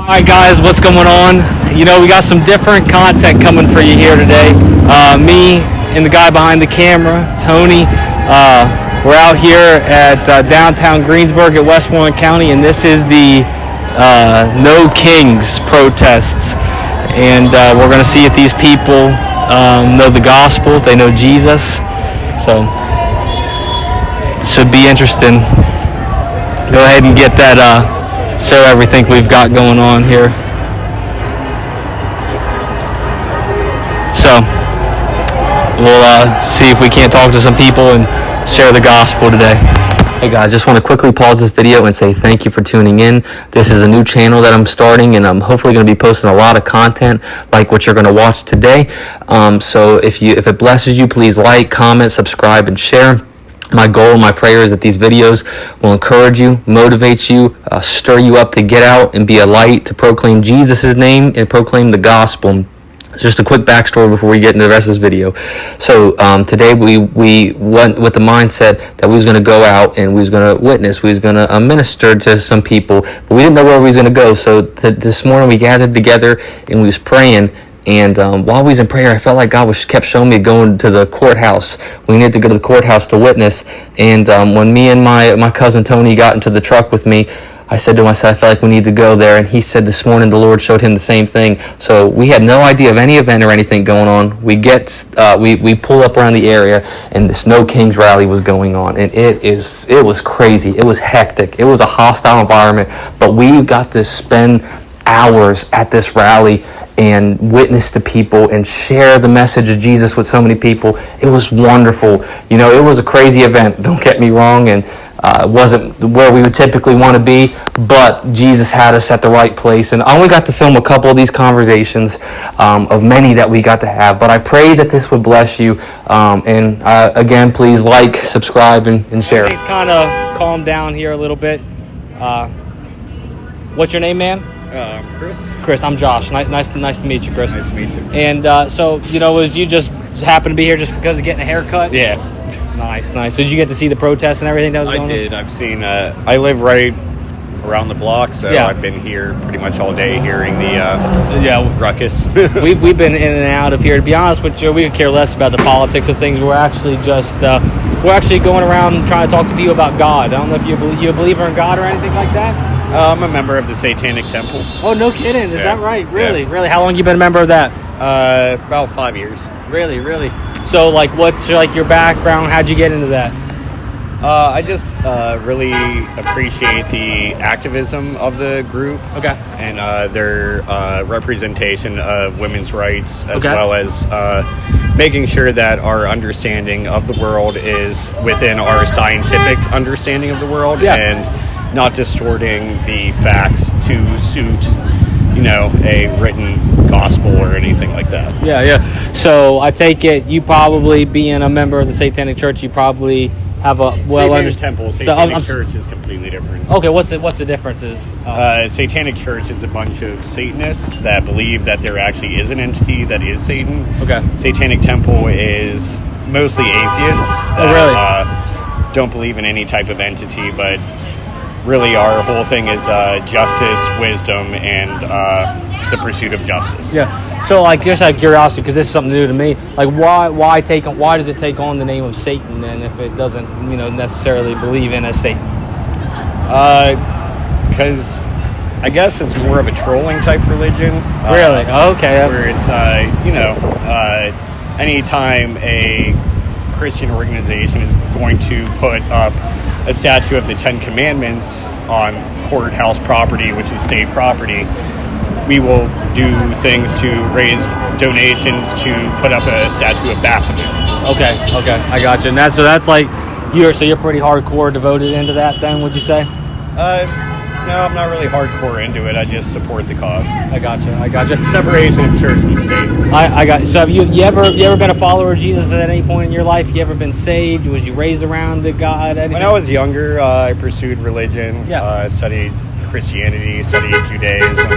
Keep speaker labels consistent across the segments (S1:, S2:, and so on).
S1: Alright guys, what's going on? You know, we got some different content coming for you here today. Me and the guy behind the camera, Tony, we're out here at downtown Greensburg at Westmoreland County, and this is the No Kings protests. And we're going to see if these people know the gospel, if they know Jesus. So, it should be interesting. Go ahead and get that, show everything we've got going on here. So, we'll see if we can't talk to some people and share the gospel today. Hey guys, just want to quickly pause this video and say thank you for tuning in. This is a new channel that I'm starting, and I'm hopefully going to be posting a lot of content like what you're going to watch today. So if it blesses you, please like, comment, subscribe, and share. My goal, my prayer is that these videos will encourage you, motivate you, stir you up to get out and be a light, to proclaim Jesus' name and proclaim the gospel. Just a quick backstory before we get into the rest of this video. So today we went with the mindset that we was going to go out and we was going to witness, we was going to minister to some people, but we didn't know where we was going to go. So this morning we gathered together and we was praying. And while we was in prayer, I felt like God kept showing me going to the courthouse. We needed to go to the courthouse to witness. And when me and my cousin Tony got into the truck with me, I said to him, I felt like we need to go there. And he said this morning the Lord showed him the same thing. So we had no idea of any event or anything going on. We pull up around the area, and this No Kings rally was going on. And it was crazy. It was hectic. It was a hostile environment. But we got to spend hours at this rally and witness to people and share the message of Jesus with so many people. It was wonderful. You know, it was a crazy event, don't get me wrong, and it wasn't where we would typically want to be, but Jesus had us at the right place. And I only got to film a couple of these conversations of many that we got to have, but I pray that this would bless you. And again, please like, subscribe, and share. Everything's kind of calmed down here a little bit. What's your name, man?
S2: Chris.
S1: Chris, I'm Josh. Nice to meet you, Chris.
S2: Nice to meet you.
S1: And so, you know, was you just happen to be here just because of getting a haircut?
S2: Yeah.
S1: Nice. So did you get to see the protests and everything that was going on?
S2: I did. I've seen. I live right around the block, so
S1: yeah.
S2: I've been here pretty much all day hearing the ruckus.
S1: We've been in and out of here. To be honest with you, we could care less about the politics of things. We're actually just going around trying to talk to people about God. I don't know if you a believer in God or anything like that.
S2: I'm a member of the Satanic Temple.
S1: Oh, no kidding. Is that right? Really? Yeah. Really? How long have you been a member of that?
S2: About 5 years.
S1: Really? So, like, what's your background? How'd you get into that?
S2: I just really appreciate the activism of the group.
S1: Okay.
S2: And their representation of women's rights, as well as making sure that our understanding of the world is within our scientific understanding of the world.
S1: Yeah.
S2: And not distorting the facts to suit, a written gospel or anything like that.
S1: Yeah. So I take it you probably, being a member of the Satanic Church, you probably have a
S2: Satanic Church is completely different.
S1: Okay, what's the differences?
S2: Satanic Church is a bunch of Satanists that believe that there actually is an entity that is Satan.
S1: Okay. Satanic
S2: Temple is mostly atheists that don't believe in any type of entity, but really our whole thing is justice, wisdom, and the pursuit of justice.
S1: Yeah. So, just out of curiosity, because this is something new to me, why does it take on the name of Satan then, if it doesn't necessarily believe in a Satan?
S2: Because I guess it's more of a trolling type religion.
S1: Really? Okay.
S2: Where it's anytime a Christian organization is going to put up a statue of the Ten Commandments on courthouse property, which is state property, we will do things to raise donations to put up a statue of Baphomet.
S1: Okay, I got you. And that's you're pretty hardcore devoted into that then, would you say?
S2: No, I'm not really hardcore into it. I just support the cause.
S1: I got you.
S2: Separation of church and state.
S1: I got you. So have you ever been a follower of Jesus at any point in your life? You ever been saved? Was you raised around the God? Anything?
S2: When I was younger, I pursued religion.
S1: Yeah.
S2: I studied Christianity, studied Judaism,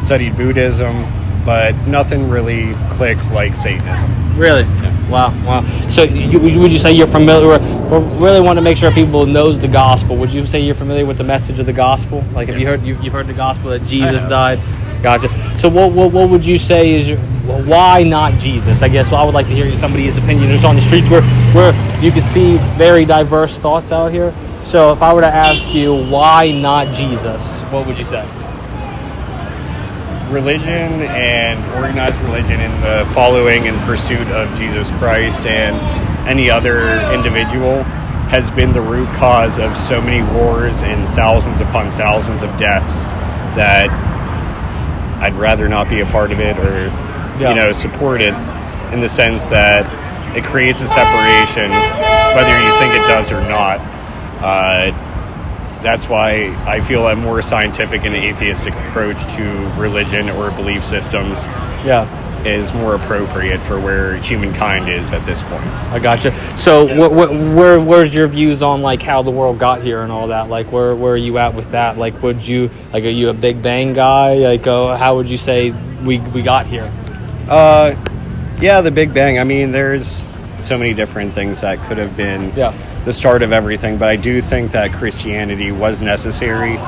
S2: studied Buddhism, but nothing really clicked like Satanism.
S1: Really?
S2: Yeah.
S1: Wow. So would you say you're familiar? We really want to make sure people knows the gospel. Would you say you're familiar with the message of the gospel? Like, have you've heard the gospel that Jesus died? Gotcha. So what would you say is why not Jesus? I guess I would like to hear somebody's opinion. Just on the streets where you can see very diverse thoughts out here. So if I were to ask you why not Jesus, what would you say?
S2: Religion and organized religion in the following and pursuit of Jesus Christ and any other individual has been the root cause of so many wars and thousands upon thousands of deaths that I'd rather not be a part of it or support it, in the sense that it creates a separation whether you think it does or not. That's why I feel a more scientific and atheistic approach to religion or belief systems is more appropriate for where humankind is at this point.
S1: I gotcha. So where's your views on like how the world got here and all that? Like where are you at with that? Like are you a Big Bang guy? Like how would you say we got here?
S2: The Big Bang. I mean, there's so many different things that could have been the start of everything, but I do think that Christianity was necessary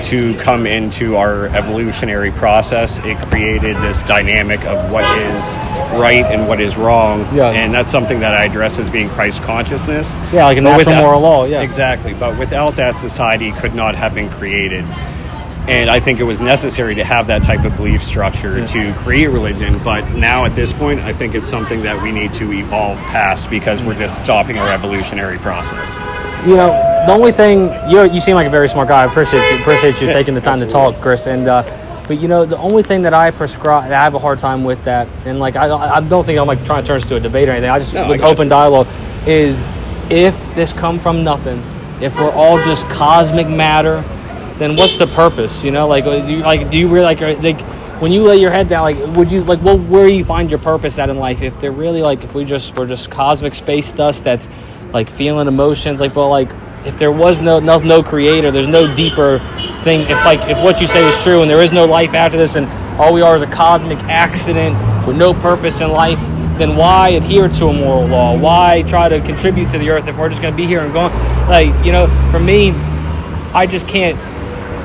S2: to come into our evolutionary process. It created this dynamic of what is right and what is wrong, and that's something that I address as being Christ consciousness.
S1: Yeah, like a natural moral law. Yeah,
S2: exactly. But without that, society could not have been created. And I think it was necessary to have that type of belief structure to create religion. But now at this point, I think it's something that we need to evolve past because we're just stopping our evolutionary process.
S1: You know, the only thing, you seem like a very smart guy. I appreciate you taking the time to talk, Chris. And but you know, the only thing that I have a hard time with that, and like I don't think I'm like trying to turn this to a debate or anything. I just with open dialogue is if this come from nothing, if we're all just cosmic matter, then what's the purpose? You know, do you really like when you lay your head down, like would you like where do you find your purpose at in life? If they're really like if we're just cosmic space dust that's like feeling emotions, like if there was no creator, there's no deeper thing. If what you say is true and there is no life after this and all we are is a cosmic accident with no purpose in life, then why adhere to a moral law? Why try to contribute to the earth if we're just going to be here and gone? Like, you know, for me, I just can't.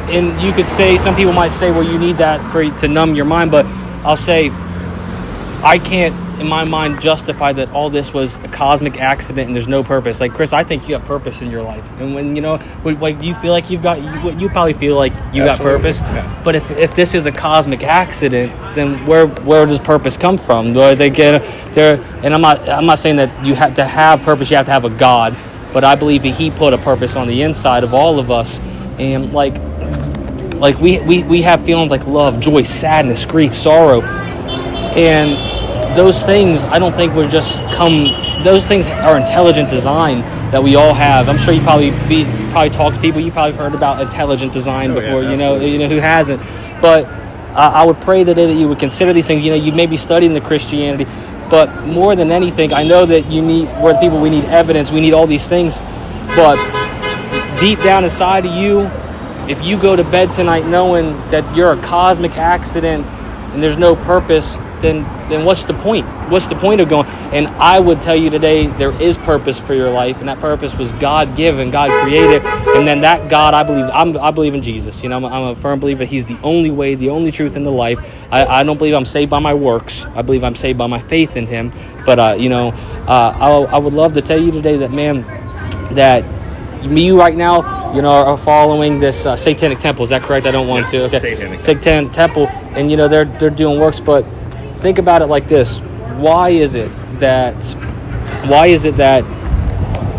S1: And you could say, some people might say, well, you need that to numb your mind, but I'll say I can't, in my mind, justify that all this was a cosmic accident and there's no purpose. Like, Chris, I think you have purpose in your life. And when, you know, like, do you feel like you probably feel like you got purpose. Yeah. But if this is a cosmic accident, then where does purpose come from? Do they get there? And I'm not saying that you have to have purpose, you have to have a God, but I believe he put a purpose on the inside of all of us. And like we have feelings like love, joy, sadness, grief, sorrow, and those things I don't think would just come. Those things are intelligent design that we all have. I'm sure you probably talk to people. You've probably heard about intelligent design before. You know who hasn't. But I would pray that you would consider these things. You know, you may be studying the Christianity, but more than anything, I know that we need evidence. We need all these things, but deep down inside of you, if you go to bed tonight knowing that you're a cosmic accident and there's no purpose, then what's the point? What's the point of going? And I would tell you today, there is purpose for your life, and that purpose was God-given, God created, and then that God, I believe in Jesus. You know, I'm a firm believer He's the only way, the only truth in the life. I don't believe I'm saved by my works. I believe I'm saved by my faith in Him. But I would love to tell you today that, man, that you right now, you know, are following this satanic temple. Is that correct? I don't want to. Okay, satanic temple, and you know they're doing works. But think about it like this: why is it that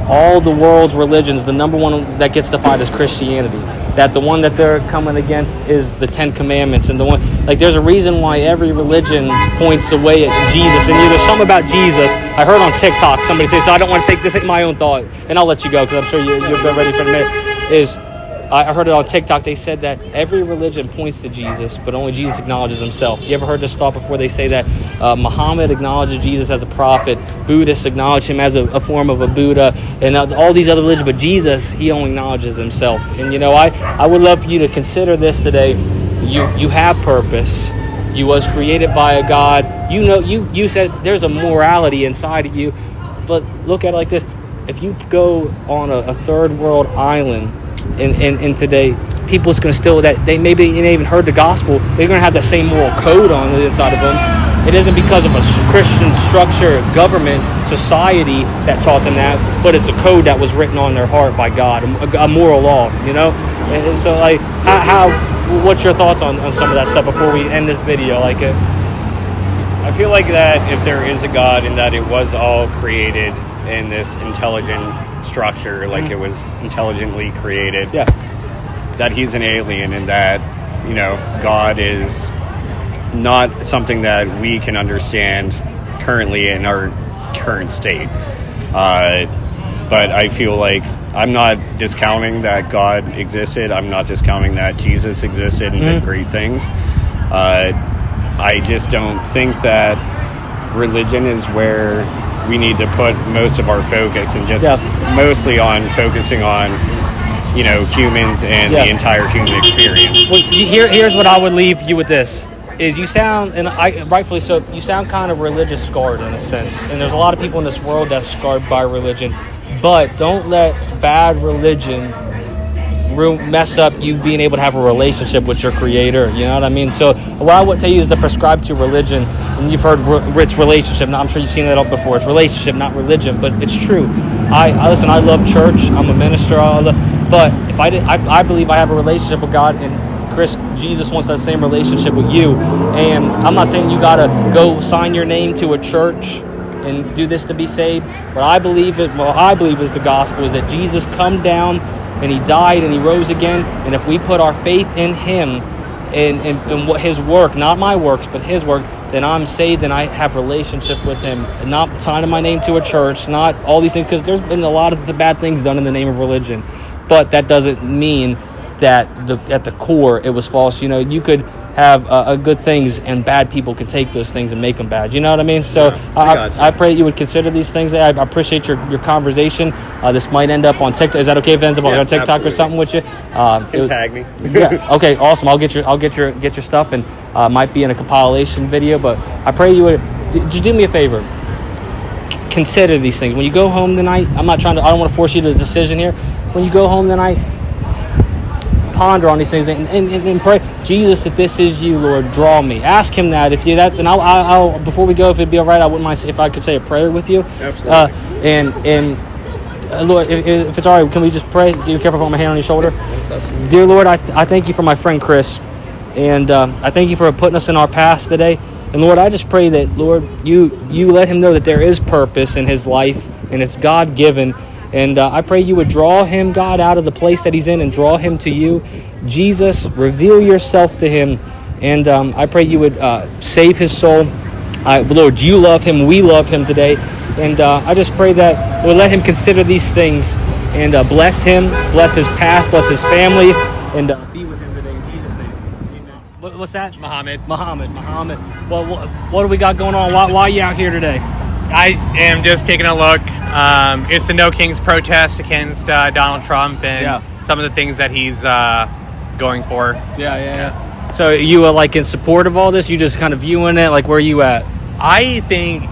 S1: all the world's religions, the number one that gets defied is Christianity? That the one that they're coming against is the Ten Commandments, and the one there's a reason why every religion points away at Jesus. And there's something about Jesus. I heard on TikTok somebody say, so I don't want to take this in my own thought, and I'll let you go because I'm sure you're ready for a minute. I heard it on TikTok. They said that every religion points to Jesus, but only Jesus acknowledges Himself. You ever heard this thought before? They say that Muhammad acknowledges Jesus as a prophet, Buddhists acknowledge Him as a form of a Buddha, and all these other religions, but Jesus, He only acknowledges Himself. And you know, I would love for you to consider this today. You have purpose. You was created by a God. You know, you said there's a morality inside of you. But look at it like this. If you go on a third world island and today, people's going to still, that they maybe ain't even heard the gospel, they're going to have that same moral code on the inside of them. It isn't because of a Christian structure, government, society that taught them that, but it's a code that was written on their heart by God, a moral law, you know? And so, like, what's your thoughts on some of that stuff before we end this video? Like,
S2: I feel like that if there is a God and that it was all created in this intelligent structure, like it was intelligently created, that he's an alien and that, you know, God is not something that we can understand currently in our current state. But I feel like I'm not discounting that God existed. I'm not discounting that Jesus existed and did great things. I just don't think that religion is where we need to put most of our focus, and just mostly on focusing on, you know, humans and the entire human experience.
S1: Well, here's what I would leave you with this. Is you sound, and rightfully so, you sound kind of religious scarred in a sense. And there's a lot of people in this world that's scarred by religion. But don't let bad religion mess up you being able to have a relationship with your creator. You know what I mean? So what I would tell you is to prescribe to religion. And you've heard it's relationship. Now, I'm sure you've seen that before. It's relationship, not religion. But it's true. I listen, I love church. I'm a minister. But if I believe I have a relationship with God, and Jesus wants that same relationship with you. And I'm not saying you got to go sign your name to a church and do this to be saved. What I believe is the gospel is that Jesus come down and he died and he rose again. And if we put our faith in him and what his work, not my works, but his work, then I'm saved and I have relationship with him. And not signing my name to a church, not all these things, because there's been a lot of the bad things done in the name of religion. But that doesn't mean that at the core it was false. You know, you could have good things and bad people can take those things and make them bad. You know what I mean? So I pray you would consider these things. I appreciate your conversation. This might end up on TikTok. Is that okay if it ends up on TikTok absolutely. Or something with you?
S2: You can tag me.
S1: Yeah. Okay. Awesome. I'll get your stuff, and might be in a compilation video. But I pray you would just do me a favor. Consider these things when you go home tonight. I don't want to force you to a decision here. When you go home tonight, ponder on these things and pray, Jesus, if this is you, Lord, draw me. Ask him that. And I'll before we go, if it'd be all right, I wouldn't mind if I could say a prayer with you.
S2: Absolutely.
S1: Lord, if it's all right, can we just pray? Be careful, put my hand on your shoulder.
S2: Absolutely.
S1: Dear Lord, I thank you for my friend Chris, and I thank you for putting us in our paths today. And Lord, I just pray that, Lord, you let him know that there is purpose in his life and it's God-given. And I pray you would draw him, God, out of the place that he's in and draw him to you. Jesus, reveal yourself to him. And I pray you would save his soul. Lord, you love him. We love him today. And I just pray that we'll let him consider these things and bless him, bless his path, bless his family, and be with him today in Jesus' name. Amen. What's that?
S3: Muhammad.
S1: Well, what do we got going on? Why are you out here today?
S3: I am just taking a look. It's the No Kings protest against Donald Trump and some of the things that he's going for.
S1: Yeah. So you are like in support of all this? You just kind of viewing it? Like, where are you at?
S3: I think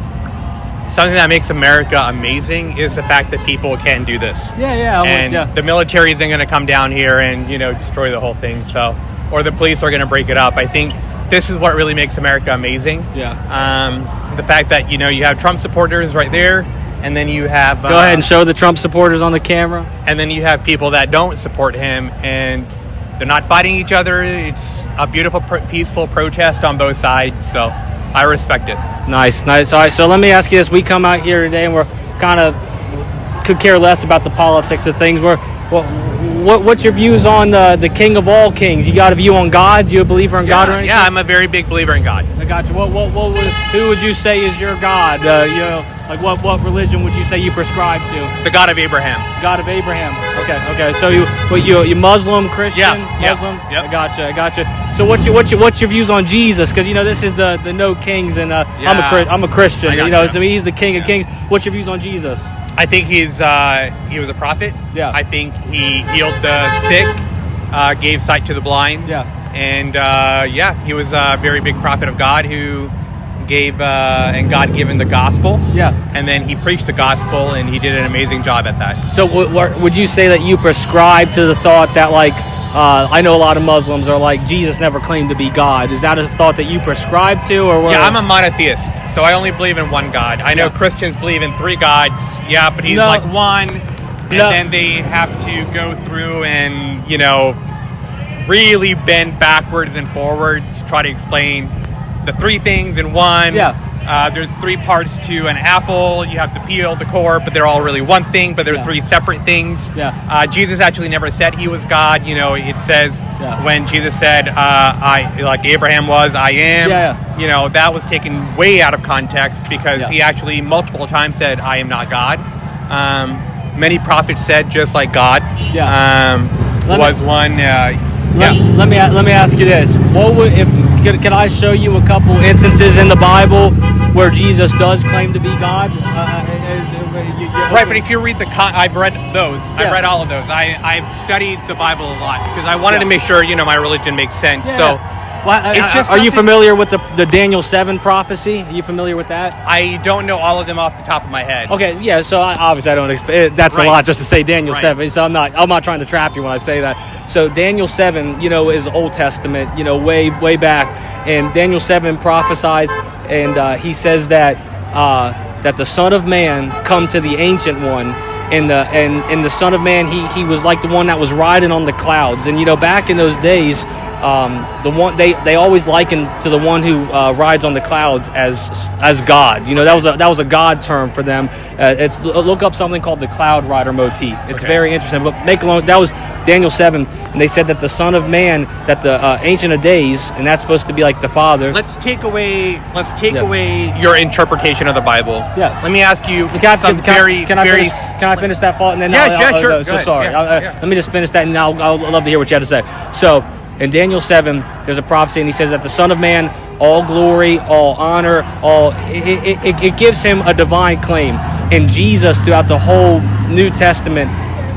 S3: something that makes America amazing is the fact that people can do this. The military isn't going to come down here and, destroy the whole thing. So, or the police are going to break it up. I think this is what really makes America amazing. The fact that, you have Trump supporters right there, and then you have...
S1: Go ahead and show the Trump supporters on the camera.
S3: And then you have people that don't support him, and they're not fighting each other. It's a beautiful, peaceful protest on both sides, so I respect it.
S1: Nice. All right, so let me ask you this. We come out here today, and we're kind of could care less about the politics of things. What's your views on the King of all kings? You got a view on God? You a believer in God or anything?
S3: Yeah, I'm a very big believer in God.
S1: I got you. Who would you say is your God? What religion would you say you prescribe to?
S3: The God of Abraham.
S1: God of Abraham. Okay. So you Muslim, Christian?
S3: Yeah.
S1: Muslim?
S3: Yep.
S1: I got you. So what's your views on Jesus? Because this is the No Kings, and I'm a Christian. So he's the King of Kings. What's your views on Jesus?
S3: I think he was a prophet.
S1: Yeah.
S3: I think he healed the sick. gave sight to the blind.
S1: Yeah.
S3: And he was a very big prophet of God who gave and God given the gospel.
S1: Yeah.
S3: And then he preached the gospel, and he did an amazing job at that.
S1: So would you say that you prescribe to the thought that, like, I know a lot of Muslims are like, Jesus never claimed to be God. Is that a thought that you prescribe to? Or
S3: Yeah, I'm a monotheist, so I only believe in one God. I know Christians believe in 3 gods, but he's like one, and then they have to go through and, really bend backwards and forwards to try to explain the 3 things in one. There's 3 parts to an apple. You have to peel the core, but they're all really one thing, but they're 3 separate things. Jesus actually never said he was God. It says when Jesus said, I, like Abraham was, I am, that was taken way out of context, because he actually multiple times said, I am not God. Many prophets said, just like God was one.
S1: Let me ask you this: what would can I show you a couple instances in the Bible where Jesus does claim to be God?
S3: Right, but if you read I've read those. I've read all of those. I've studied the Bible a lot because I wanted to make sure my religion makes sense. So.
S1: Are you familiar with the Daniel 7 prophecy? Are you familiar with that?
S3: I don't know all of them off the top of my head.
S1: Okay, yeah. So obviously I don't expect that's a lot just to say Daniel 7. So I'm not trying to trap you when I say that. So Daniel 7, is Old Testament, way back, and Daniel 7 prophesies, and he says that the Son of Man come to the Ancient One. And the Son of Man, he was like the one that was riding on the clouds. And back in those days, the one they always likened to the one who rides on the clouds as God. That was a God term for them. Look up something called the cloud rider motif. It's very interesting. But that was Daniel 7, and they said that the Son of Man, that the Ancient of Days, and that's supposed to be like the Father.
S3: Let's take away your interpretation of the Bible.
S1: Yeah.
S3: Let me ask you
S1: Can I finish that thought? And then
S3: sure.
S1: So sorry. Let me just finish that, and I'll love to hear what you had to say. So in Daniel 7, there's a prophecy, and he says that the Son of Man, all glory, all honor, it gives him a divine claim. And Jesus, throughout the whole New Testament,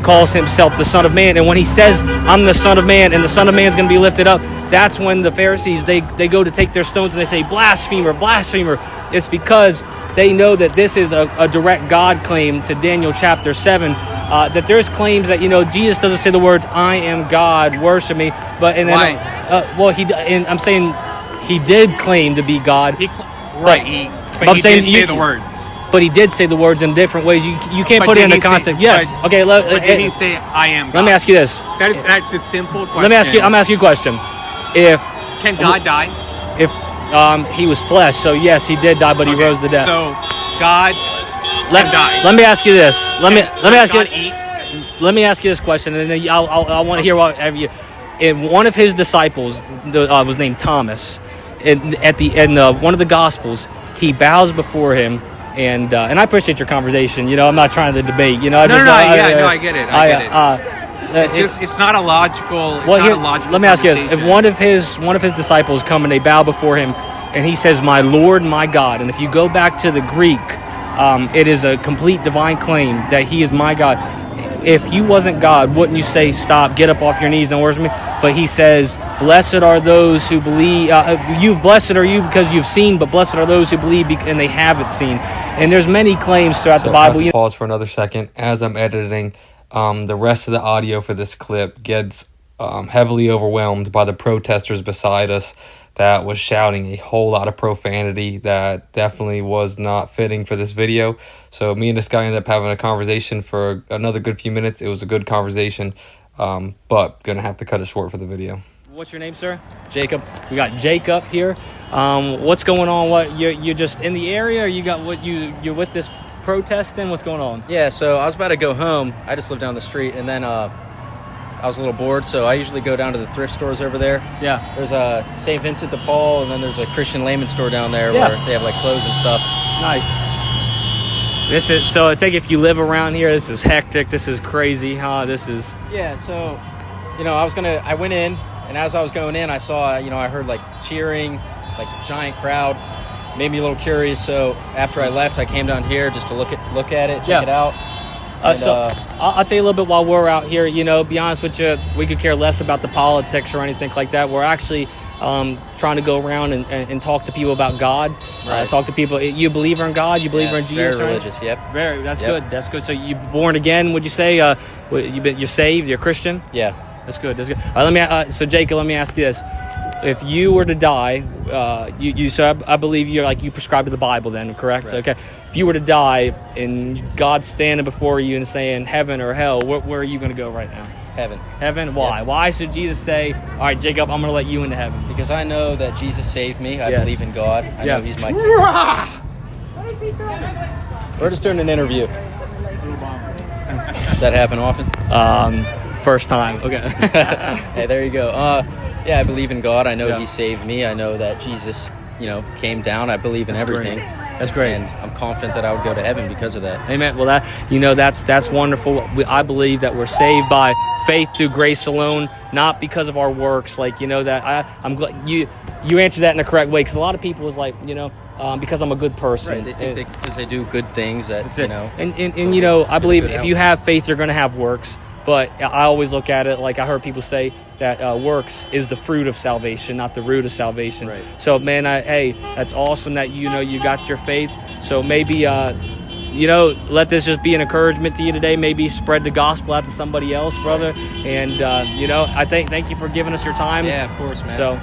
S1: calls himself the Son of Man. And when he says, I'm the Son of Man, and the Son of Man is going to be lifted up, that's when the Pharisees, they go to take their stones and they say, blasphemer, blasphemer. It's because they know that this is a direct God claim to Daniel chapter 7, that there's claims that, Jesus doesn't say the words, I am God, worship me. But and then, I'm saying he did claim to be God.
S3: He did say the words.
S1: But he did say the words in different ways. You can't put it into context. Yes. Okay.
S3: But did he say, I am God?
S1: Let me ask you this.
S3: That's a simple question.
S1: I'm asking you a question.
S3: Can God die?
S1: If he was flesh, so yes, he did die, but he rose to death.
S3: So God can die.
S1: Let me ask you this. Let me ask you this question, and then I want to hear what you. And one of his disciples was named Thomas. And one of the Gospels, he bows before him. And I appreciate your conversation. I'm not trying to debate.
S3: I get it. It's not a logical.
S1: Let me ask you this: if one of his disciples come and they bow before him, and he says, "My Lord, my God," and if you go back to the Greek, it is a complete divine claim that he is my God. If you wasn't God, wouldn't you say, "Stop, get up off your knees and worship me"? But he says, "Blessed are those who believe." Blessed are you because you've seen, but blessed are those who believe and they haven't seen. And there's many claims throughout the Bible.
S4: I have to pause for another second as I'm editing. The rest of the audio for this clip gets heavily overwhelmed by the protesters beside us that was shouting a whole lot of profanity that definitely was not fitting for this video. So me and this guy ended up having a conversation for another good few minutes. It was a good conversation, but gonna have to cut it short for the video.
S1: What's your name, sir? Jacob. We got Jacob here. What's going on? What you're just in the area, or you're with this protesting? What's going on?
S5: Yeah, so I was about to go home. I just live down the street, and then I was a little bored, so I usually go down to the thrift stores over there.
S1: Yeah.
S5: There's a St. Vincent de Paul, and then there's a Christian layman store down there where they have like clothes and stuff.
S1: Nice. So I take it if you live around here, this is hectic. This is crazy, huh?
S5: Yeah. So, I went in, and as I was going in, I saw, I heard like cheering, like a giant crowd. Made me a little curious. So after I left, I came down here just to look at it, check it out. I'll tell you a little bit while we're out here. Be honest with you, we could care less about the politics or anything like that. We're actually trying to go around and talk to people about God.
S6: Right.
S5: Talk to people. You believer in God? You believer in Jesus?
S6: Very religious. Yep.
S5: That's good. That's good. So you born again? Would you say? You're saved? You're a Christian?
S6: Yeah.
S5: That's good. That's good. So Jacob, let me ask you this: if you were to die, I believe you prescribe to the Bible, then, correct?
S6: Right.
S5: Okay. If you were to die and God's standing before you and saying heaven or hell, where are you going to go right now?
S6: Heaven.
S5: Heaven? Why?
S6: Yep.
S5: Why should Jesus say, all right, Jacob, I'm going to let you into heaven?
S6: Because I know that Jesus saved me. I
S5: Yes.
S6: believe in God. I know He's my.
S5: We're just doing an interview.
S6: Does that happen often?
S5: First time. Okay.
S6: Hey, there you go. I believe in God. I know
S5: Yeah.
S6: He saved me. I know that Jesus, came down. I believe in everything.
S5: That's great.
S6: And I'm confident that I would go to heaven because of that.
S5: Amen. Well, that's wonderful. I believe that we're saved by faith through grace alone, not because of our works. I'm glad you answered that in the correct way, because a lot of people is because I'm a good person.
S6: Right. They think because they do good things that
S5: And I believe if you have faith, you're going to have works. But I always look at it like I heard people say that works is the fruit of salvation, not the root of salvation.
S6: Right.
S5: So, man, that's awesome that you got your faith. So maybe let this just be an encouragement to you today. Maybe spread the gospel out to somebody else, brother. And I thank you for giving us your time.
S6: Yeah, of course, man.
S5: So